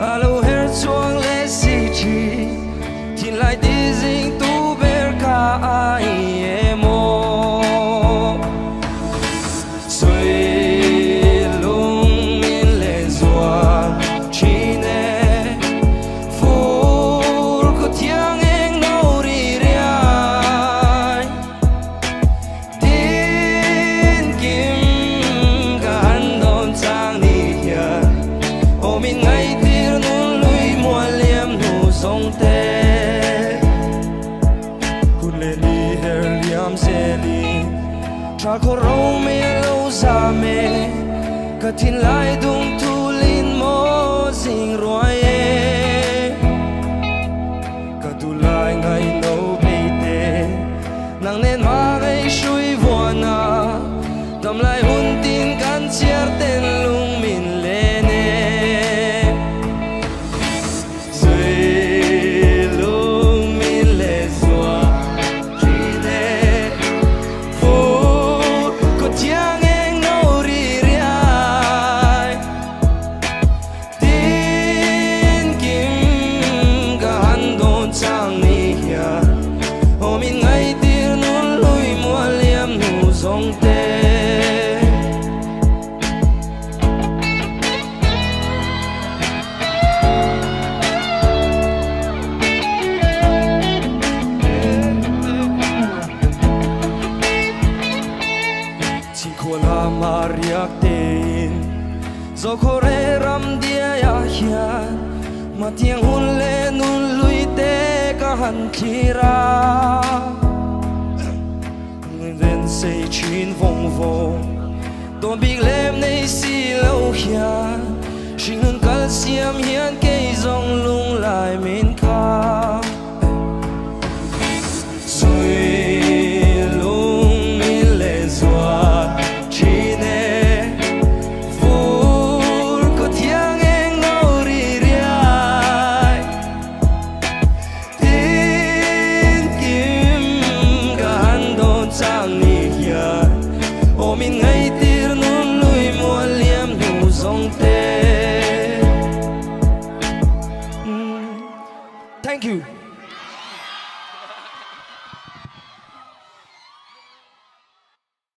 Alo her chuang le si chi tin lai đi ding tu ber ka ai emo suy lung in le zua chi ne phur ko thiang eng no ri rai tin kim ka han don chang ni hian o min ngai song te kun le li her liam se li tra ko ro me lo sa me ka tin lai dung tu lin mo sing roi e ka tu lai ngai no pe te nang nen ma ngai shui vo na dam lai hun tin kan chiar ten lung min le ne song te chi ko la mariak tein zo khore ram dia ya hian ma tiang hun le nun lui te ka han thira say chin vong vong don big lem nei si lo hian sing nun kal siam hian ke zong lung lai min kha sui lung min le zua chi ne phur ko thiang eng no ri riai tin kim ga han don chang ni o min ngai tir nun lui mua liam nu zong te. Thank you.